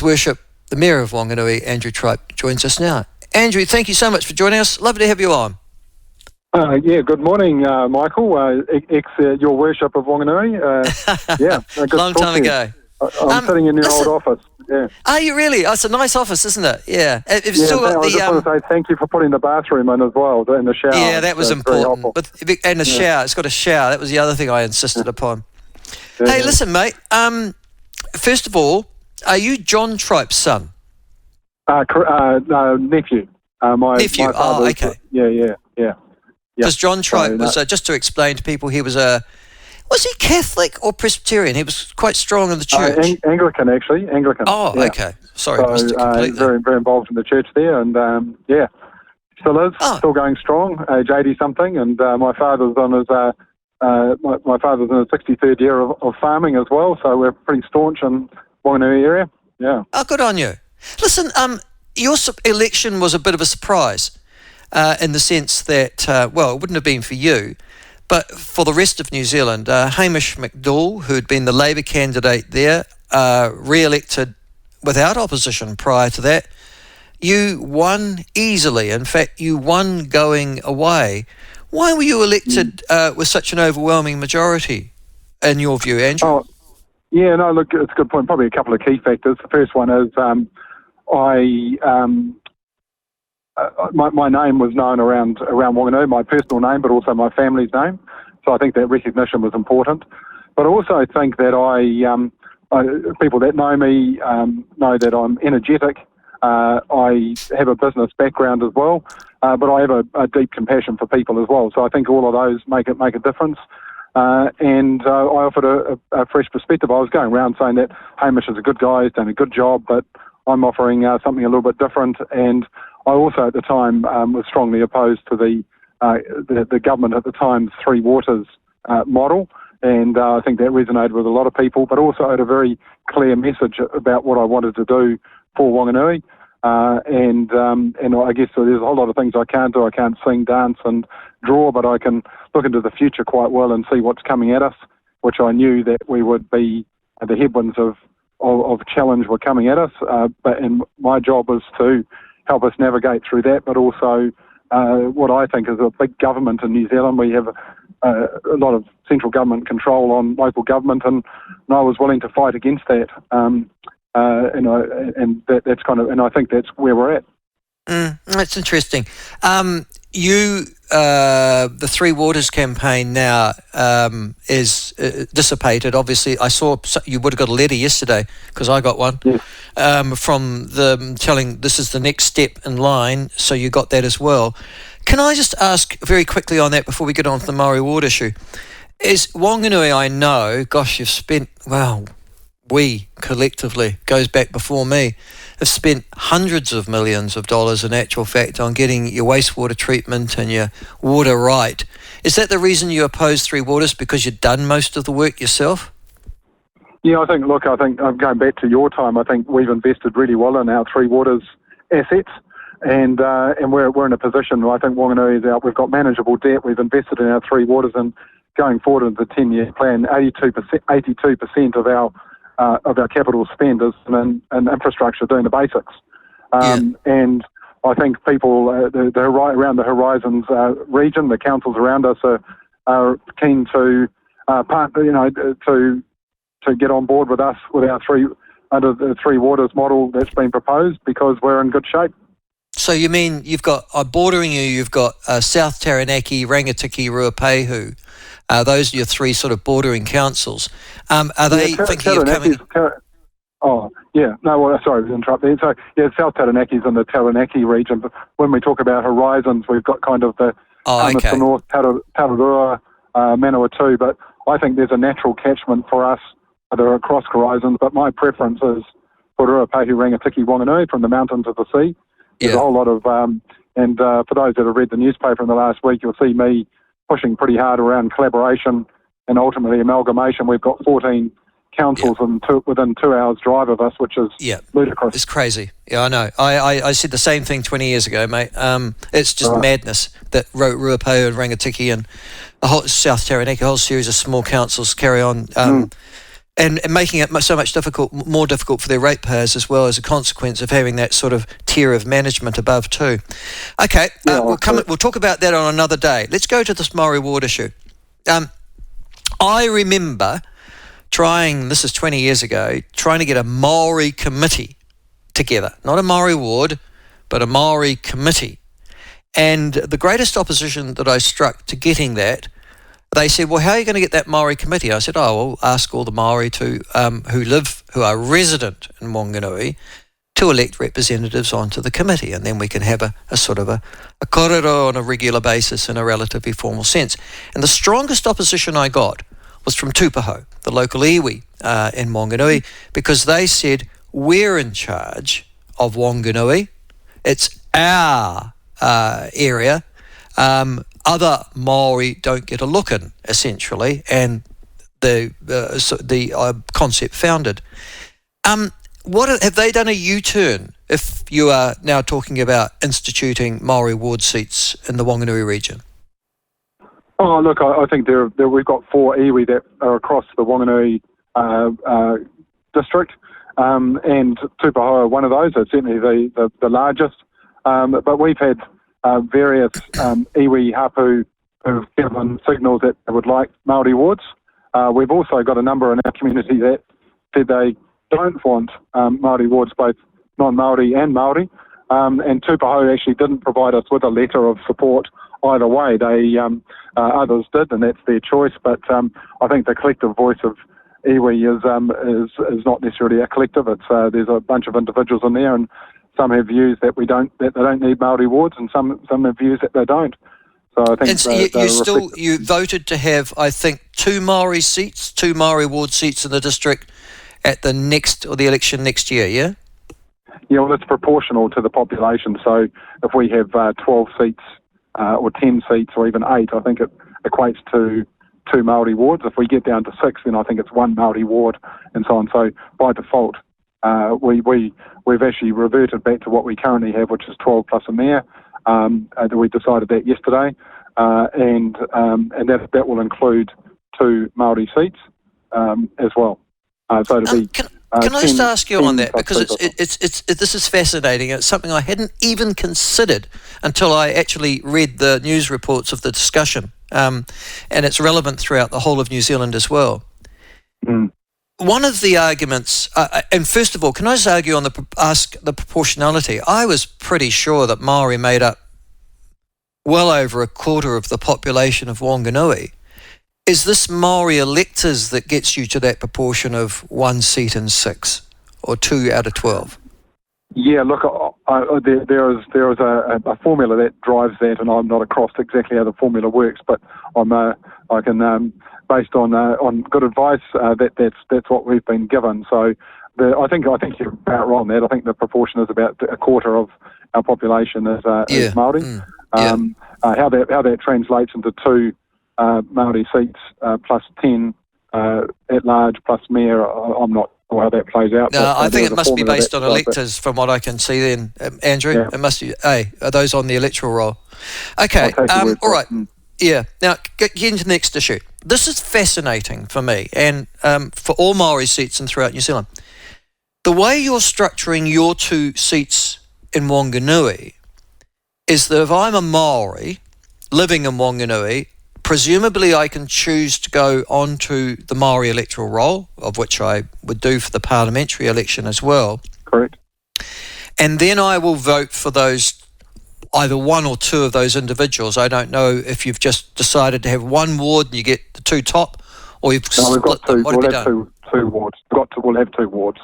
His Worship, the Mayor of Whanganui, Andrew Tripe, joins us now. Andrew, thank you so much for joining us. Lovely to have you on. Good morning, Michael. Your Worship of Wanganui. Good Long time ago. I'm sitting in your old office. Yeah. Are you really? Oh, it's a nice office, isn't it? Yeah. I just want to say thank you for putting the bathroom in as well, and the shower. Yeah, that was important. And the shower, it's got a shower. That was the other thing I insisted upon. Yeah. Hey, listen, mate. First of all, are you John Tripe's son? Nephew. My nephew. My okay. Yeah. Because John Tripe was, just to explain to people, he was was he Catholic or Presbyterian? He was quite strong in the church. Anglican, actually. Anglican. Oh, yeah. Okay. Sorry, I missed it completely. Very, very involved in the church there, and still is, still going strong, age 80-something, and my father's on his my father's in his 63rd year of farming as well, so we're pretty staunch in Whanganui area. Yeah. Oh, good on you. Listen, your election was a bit of a surprise. In the sense that, it wouldn't have been for you, but for the rest of New Zealand. Hamish McDowell, who had been the Labour candidate there, re-elected without opposition prior to that. You won easily. In fact, you won going away. Why were you elected with such an overwhelming majority, in your view, Andrew? Look, it's a good point. Probably a couple of key factors. The first one is my name was known around Whanganui, my personal name, but also my family's name. So I think that recognition was important. But I also think that people that know me know that I'm energetic. I have a business background as well, but I have a deep compassion for people as well. So I think all of those make a difference. And I offered a fresh perspective. I was going around saying that Hamish is a good guy, he's done a good job, but I'm offering something a little bit different. And I also at the time was strongly opposed to the government at the time's Three Waters model, and I think that resonated with a lot of people, but also had a very clear message about what I wanted to do for Whanganui. And I guess there's a whole lot of things I can't do. I can't sing, dance and draw, but I can look into the future quite well and see what's coming at us, which I knew that we would be the headwinds of challenge were coming at us. And my job was to help us navigate through that, but also what I think is a big government in New Zealand. We have a lot of central government control on local government, and I was willing to fight against that. And I think that's where we're at. That's interesting. The Three Waters campaign now is dissipated. Obviously, I saw you would have got a letter yesterday, because I got one, from them telling this is the next step in line, so you got that as well. Can I just ask very quickly on that before we get on to the Māori ward issue? Is Whanganui, I know, gosh, you've spent, we collectively, goes back before me, have spent hundreds of millions of dollars in actual fact on getting your wastewater treatment and your water right. Is that the reason you oppose Three Waters, because you've done most of the work yourself? Yeah, I think I'm going back to your time. I think we've invested really well in our Three Waters assets, and we're in a position. I think Whanganui is out. We've got manageable debt. We've invested in our Three Waters, and going forward into the 10-year plan, 82% of our capital spend is in infrastructure, doing the basics. And I think people around the Horizons region, the councils around us are keen to to get on board with us with our under the Three Waters model that's been proposed, because we're in good shape. So you mean you've got bordering you've got South Taranaki, Rangitikei, Ruapehu. Those are your three sort of bordering councils. Are they thinking of coming? Sorry to interrupt there. So, South Taranaki's in the Taranaki region, but when we talk about Horizons, we've got kind of the North, Tararua, Manawatu, but I think there's a natural catchment for us that are across Horizons, but my preference is for Ruapehu, Rangitikei, Whanganui, from the mountain to the sea. There's a whole lot of, for those that have read the newspaper in the last week, you'll see me pushing pretty hard around collaboration and ultimately amalgamation. We've got 14 councils within 2 hours drive of us, which is ludicrous. It's crazy. Yeah, I know. I said the same thing 20 years ago, mate. It's just madness that Ruapehu and Rangitikei and the whole South Taranaki, a whole series of small councils carry on And making it so much more difficult for their ratepayers as well, as a consequence of having that sort of tier of management above too. Okay, we'll talk about that on another day. Let's go to this Maori ward issue. I remember this is 20 years ago, trying to get a Maori committee together. Not a Maori ward, but a Maori committee. And the greatest opposition that I struck to getting that, they said, well, how are you going to get that Māori committee? I said, well, ask all the Māori who are resident in Whanganui to elect representatives onto the committee, and then we can have a sort of a korero on a regular basis in a relatively formal sense. And the strongest opposition I got was from Tūpaho, the local iwi in Whanganui, because they said, we're in charge of Whanganui. It's our area. Other Māori don't get a look in, essentially, and the concept founded. Have they done a U-turn if you are now talking about instituting Māori ward seats in the Whanganui region? Oh, look, I think we've got 4 iwi that are across the Whanganui district, and Tūpaho are one of those. It's certainly the largest, but we've had various iwi hapu who've given signals that they would like Māori wards. We've also got a number in our community that said they don't want Māori wards, both non-Māori and Māori. And Tūpaho actually didn't provide us with a letter of support either way. Others did, and that's their choice. But I think the collective voice of iwi is not necessarily a collective. It's there's a bunch of individuals in there, and some have views that they don't need Māori wards, and some have views that they don't. So I think you voted to have, I think, 2 Māori ward seats in the district at the election next year. Yeah. Yeah, well, it's proportional to the population. So if we have 12 seats or 10 seats or even 8, I think it equates to 2 Māori wards. If we get down to 6, then I think it's 1 Māori ward, and so on. So by default, we've actually reverted back to what we currently have, which is 12 plus a mayor. We decided that yesterday, and that will include 2 Māori seats as well. So it'll be. Can I just ask you on that, because this is fascinating. It's something I hadn't even considered until I actually read the news reports of the discussion, and it's relevant throughout the whole of New Zealand as well. Mm. One of the arguments, and first of all, can I just argue on ask the proportionality? I was pretty sure that Māori made up well over a quarter of the population of Whanganui. Is this Māori electors that gets you to that proportion of 1 seat in 6, or 2 out of 12? Yeah, look, there is a formula that drives that, and I'm not across exactly how the formula works, but I can, based on good advice, that's what we've been given. So I think you're about right on that. I think the proportion is about a quarter of our population is Māori. How that translates into 2 Māori seats plus 10 at large plus mayor, I'm not sure how that plays out. No, I think it must be based on electors from what I can see then, Andrew. Yeah. It must be, are those on the electoral roll? Okay, all right. Yeah, now get into the next issue. This is fascinating for me and for all Māori seats and throughout New Zealand. The way you're structuring your 2 seats in Whanganui is that if I'm a Māori living in Whanganui, presumably I can choose to go onto the Māori electoral roll, of which I would do for the parliamentary election as well. Correct. And then I will vote for those, either 1 or 2 of those individuals. I don't know if you've just decided to have 1 ward and you get the 2 top, or you've split them. What have you done? Two wards. We'll have 2 wards.